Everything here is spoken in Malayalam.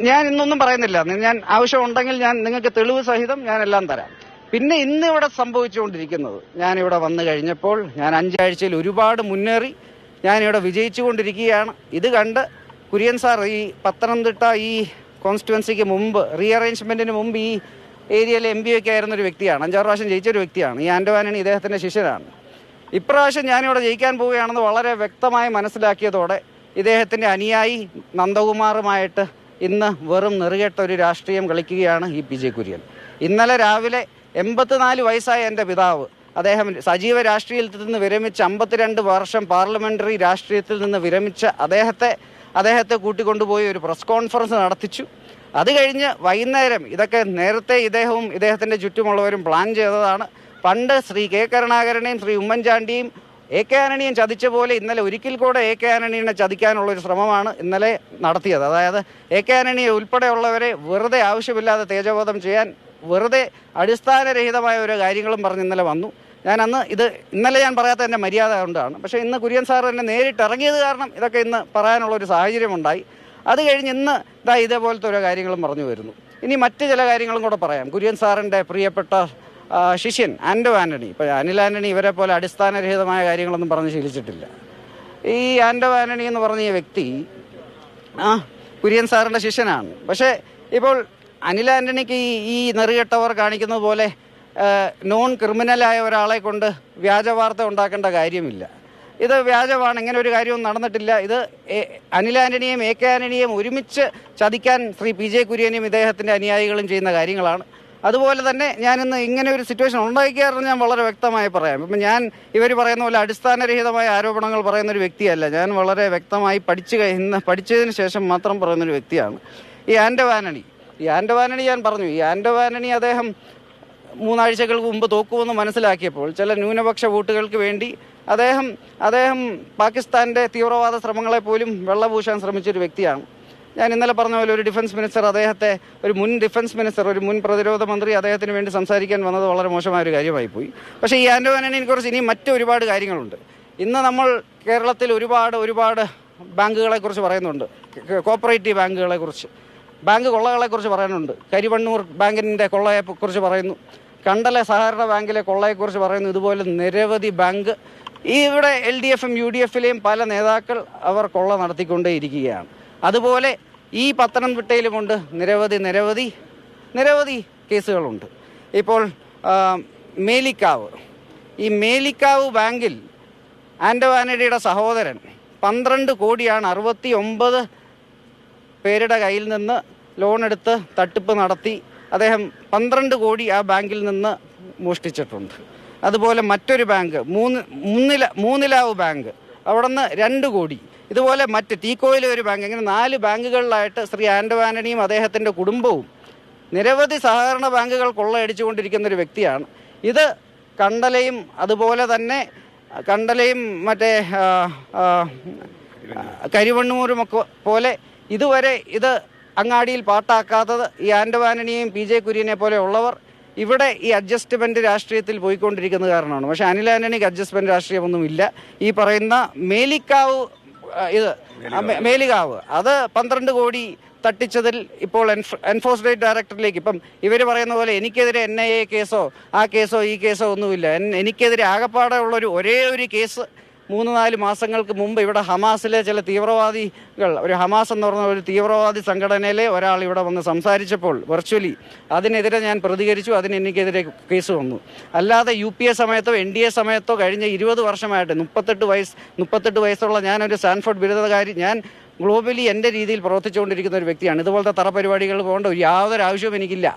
ഞാൻ ഇന്നൊന്നും പറയുന്നില്ല. ഞാൻ ആവശ്യമുണ്ടെങ്കിൽ ഞാൻ നിങ്ങൾക്ക് തെളിവ് സഹിതം ഞാൻ എല്ലാം തരാം. പിന്നെ ഇന്ന് ഇവിടെ സംഭവിച്ചുകൊണ്ടിരിക്കുന്നത്, ഞാനിവിടെ വന്നു കഴിഞ്ഞപ്പോൾ ഞാൻ 5 ആഴ്ചയിൽ ഒരുപാട് മുന്നേറി ഞാനിവിടെ വിജയിച്ചുകൊണ്ടിരിക്കുകയാണ്. ഇത് കണ്ട് കുര്യൻ സാർ ഈ പത്തനംതിട്ട ഈ കോൺസ്റ്റിറ്റ്യുവൻസിക്ക് മുമ്പ് റീഅറേഞ്ച്മെന്റിന് മുമ്പ് ഈ ഏരിയയിലെ MP ഒക്കെ ആയിരുന്ന ഒരു വ്യക്തിയാണ്. 5-6 പ്രാവശ്യം ജയിച്ചൊരു വ്യക്തിയാണ്. ഈ ആന്റോ ആന്റണി ഇദ്ദേഹത്തിന്റെ ശിഷ്യനാണ്. ഇപ്രാവശ്യം ഞാനിവിടെ ജയിക്കാൻ പോവുകയാണെന്ന് വളരെ വ്യക്തമായി മനസ്സിലാക്കിയതോടെ ഇദ്ദേഹത്തിന്റെ അനുയായി നന്ദകുമാറുമായിട്ട് ഇന്ന് വെറും നെറുകെട്ട ഒരു രാഷ്ട്രീയം കളിക്കുകയാണ് ഈ PJ കുര്യൻ. ഇന്നലെ രാവിലെ 84 വയസ്സായ എൻ്റെ പിതാവ്, അദ്ദേഹം സജീവ രാഷ്ട്രീയത്തിൽ നിന്ന് വിരമിച്ച 52 വർഷം പാർലമെന്ററി രാഷ്ട്രീയത്തിൽ നിന്ന് വിരമിച്ച അദ്ദേഹത്തെ കൂട്ടിക്കൊണ്ടുപോയി ഒരു പ്രസ് കോൺഫറൻസ് നടത്തിച്ചു. അത് കഴിഞ്ഞ് വൈകുന്നേരം, ഇതൊക്കെ നേരത്തെ ഇദ്ദേഹവും ഇദ്ദേഹത്തിൻ്റെ ചുറ്റുമുള്ളവരും പ്ലാൻ ചെയ്തതാണ്. പണ്ട് ശ്രീ കെ കരുണാകരനെയും ശ്രീ ഉമ്മൻചാണ്ടിയും AK ആന്റണിയും ചതിച്ച പോലെ ഇന്നലെ ഒരിക്കൽ കൂടെ AK ആന്റണിയെ ചതിക്കാനുള്ളൊരു ശ്രമമാണ് ഇന്നലെ നടത്തിയത്. അതായത് AK ആന്റണിയെ ഉൾപ്പെടെയുള്ളവരെ വെറുതെ ആവശ്യമില്ലാതെ തേജോവധം ചെയ്യാൻ വെറുതെ അടിസ്ഥാനരഹിതമായ ഓരോ കാര്യങ്ങളും പറഞ്ഞ് ഇന്നലെ വന്നു. ഇന്നലെ ഞാൻ പറയാത്ത എൻ്റെ മര്യാദ കൊണ്ടാണ്. പക്ഷേ ഇന്ന് കുര്യൻ സാർ എന്നെ നേരിട്ട് ഇറങ്ങിയത് കാരണം ഇതൊക്കെ ഇന്ന് പറയാനുള്ളൊരു സാഹചര്യമുണ്ടായി. അത് കഴിഞ്ഞ് ഇന്ന് ഇതേപോലത്തെ ഓരോ കാര്യങ്ങളും പറഞ്ഞു വരുന്നു. ഇനി മറ്റ് ചില കാര്യങ്ങളും കൂടെ പറയാം. കുര്യൻ സാറിൻ്റെ പ്രിയപ്പെട്ട ശിഷ്യൻ ആന്റോ ആന്റണി, ഇപ്പോൾ അനിൽ ആന്റണി ഇവരെ പോലെ അടിസ്ഥാനരഹിതമായ കാര്യങ്ങളൊന്നും പറഞ്ഞ് ശീലിച്ചിട്ടില്ല. ഈ ആന്റോ ആന്റണി എന്ന് പറഞ്ഞ ഈ വ്യക്തി കുര്യൻ സാറിൻ്റെ ശിഷ്യനാണ്. പക്ഷേ ഇപ്പോൾ അനിൽ ആന്റണിക്ക് ഈ നെറുകെട്ടവർ കാണിക്കുന്നത് പോലെ നോൺ ക്രിമിനലായ ഒരാളെ കൊണ്ട് വ്യാജ വാർത്ത ഉണ്ടാക്കേണ്ട കാര്യമില്ല. ഇത് വ്യാജമാണ്, ഇങ്ങനെ ഒരു കാര്യവും നടന്നിട്ടില്ല. ഇത് അനിൽ ആന്റണിയെയും AK ആന്റണിയെയും ഒരുമിച്ച് ചതിക്കാൻ ശ്രീ PJ കുര്യനും ഇദ്ദേഹത്തിൻ്റെ അനുയായികളും ചെയ്യുന്ന കാര്യങ്ങളാണ്. അതുപോലെ തന്നെ ഞാനിന്ന് ഇങ്ങനെ ഒരു സിറ്റുവേഷൻ ഉണ്ടാക്കിയായിരുന്നു ഞാൻ വളരെ വ്യക്തമായി പറയാം. ഇപ്പം ഞാൻ ഇവർ പറയുന്ന പോലെ അടിസ്ഥാനരഹിതമായ ആരോപണങ്ങൾ പറയുന്നൊരു വ്യക്തിയല്ല. ഞാൻ വളരെ വ്യക്തമായി പഠിച്ചതിന് ശേഷം മാത്രം പറയുന്നൊരു വ്യക്തിയാണ്. ഈ ആന്റോ ആന്റണി ഞാൻ പറഞ്ഞു, ഈ ആന്റോ ആന്റണി അദ്ദേഹം 3 ആഴ്ചകൾക്ക് മുമ്പ് തോക്കുമെന്ന് മനസ്സിലാക്കിയപ്പോൾ ചില ന്യൂനപക്ഷ വോട്ടുകൾക്ക് വേണ്ടി അദ്ദേഹം പാകിസ്ഥാൻ്റെ തീവ്രവാദ ശ്രമങ്ങളെ പോലും വെള്ളപൂശാൻ ശ്രമിച്ചൊരു വ്യക്തിയാണ്. ഞാൻ ഇന്നലെ പറഞ്ഞ പോലെ ഒരു ഡിഫൻസ് മിനിസ്റ്റർ ഒരു മുൻ ഡിഫൻസ് മിനിസ്റ്റർ, ഒരു മുൻ പ്രതിരോധ മന്ത്രി അദ്ദേഹത്തിന് വേണ്ടി സംസാരിക്കാൻ വന്നത് വളരെ മോശമായൊരു കാര്യമായി പോയി. പക്ഷേ ഈ ആന്റോ ആന്റണിയെ കുറിച്ച് ഇനി ഒരുപാട് കാര്യങ്ങളുണ്ട്. ഇന്ന് നമ്മൾ കേരളത്തിൽ ഒരുപാട് ബാങ്കുകളെക്കുറിച്ച് പറയുന്നുണ്ട്. കോപ്പറേറ്റീവ് ബാങ്കുകളെക്കുറിച്ച്, ബാങ്ക് കൊള്ളകളെക്കുറിച്ച് പറയുന്നുണ്ട്. കരിവണ്ണൂർ ബാങ്കിൻ്റെ കൊള്ളയെക്കുറിച്ച് പറയുന്നു. കണ്ടല സഹകരണ ബാങ്കിലെ കൊള്ളയെക്കുറിച്ച് പറയുന്നു. ഇതുപോലെ നിരവധി ബാങ്ക് ഇവിടെ LDFും UDFിലെയും പല നേതാക്കൾ അവർ കൊള്ള നടത്തിക്കൊണ്ടേയിരിക്കുകയാണ്. അതുപോലെ ഈ പത്തനംതിട്ടയിലുമുണ്ട് നിരവധി കേസുകളുണ്ട്. ഇപ്പോൾ മേലിക്കാവ് ബാങ്കിൽ ആന്റോ ആന്റണിയുടെ സഹോദരൻ 12 കോടിയാണ് 69 പേരുടെ കയ്യിൽ നിന്ന് ലോൺ എടുത്ത് തട്ടിപ്പ് നടത്തി അദ്ദേഹം 12 കോടി ആ ബാങ്കിൽ നിന്ന് മോഷ്ടിച്ചിട്ടുണ്ട്. അതുപോലെ മറ്റൊരു ബാങ്ക് മൂന്നിലാവ് ബാങ്ക്, അവിടെ നിന്ന് 2 കോടി. ഇതുപോലെ ടീക്കോയിലെ ഒരു ബാങ്ക്, ഇങ്ങനെ 4 ബാങ്കുകളിലായിട്ട് ശ്രീ ആന്റോ ആന്റണിയും അദ്ദേഹത്തിൻ്റെ കുടുംബവും നിരവധി സഹകരണ ബാങ്കുകൾ കൊള്ളയടിച്ചുകൊണ്ടിരിക്കുന്ന ഒരു വ്യക്തിയാണ്. ഇത് കണ്ടലയും അതുപോലെ തന്നെ കരിവണ്ണൂരുമൊക്കെ പോലെ ഇതുവരെ ഇത് അങ്ങാടിയിൽ പാട്ടാക്കാത്തത് ഈ ആന്റോ ആന്റണിയെയും PJ കുര്യനെ പോലെ ഉള്ളവർ ഇവിടെ ഈ അഡ്ജസ്റ്റ്മെന്റ് രാഷ്ട്രീയത്തിൽ പോയിക്കൊണ്ടിരിക്കുന്നത് കാരണമാണ്. പക്ഷേ അനിൽ ആന്റണിക്ക് അഡ്ജസ്റ്റ്മെന്റ് രാഷ്ട്രീയമൊന്നുമില്ല. ഈ പറയുന്ന മേലിക്കാവ് അത് 12 കോടി തട്ടിച്ചതിൽ ഇപ്പോൾ എൻഫോഴ്സ്മെന്റ് ഡയറക്ടറിലേക്ക്, ഇപ്പം ഇവർ പറയുന്ന പോലെ എനിക്കെതിരെ NIA കേസോ ഈ കേസോ ഒന്നുമില്ല. എനിക്കെതിരെ ആകപ്പാടെ ഉള്ളൊരു ഒരേ ഒരു കേസ് 3-4 മാസങ്ങൾക്ക് മുമ്പ് ഇവിടെ ഹമാസിലെ ചില തീവ്രവാദികൾ, ഒരു ഹമാസ് എന്ന് പറഞ്ഞ ഒരു തീവ്രവാദി സംഘടനയിലെ ഒരാൾ ഇവിടെ വന്ന് സംസാരിച്ചപ്പോൾ വെർച്വലി അതിനെതിരെ ഞാൻ പ്രതികരിച്ചു. എനിക്കെതിരെ കേസ് വന്നു. അല്ലാതെ UPA സമയത്തോ NDA സമയത്തോ കഴിഞ്ഞ 20 വർഷമായിട്ട് 38 വയസ്സുള്ള ഞാനൊരു സ്റ്റാൻഫോർഡ് ബിരുദധാരി, ഞാൻ ഗ്ലോബലി എൻ്റെ രീതിയിൽ പ്രവർത്തിച്ചുകൊണ്ടിരിക്കുന്ന ഒരു വ്യക്തിയാണ്. ഇതുപോലത്തെ തറ പരിപാടികൾ പോകേണ്ട യാതൊരു ആവശ്യവും എനിക്കില്ല.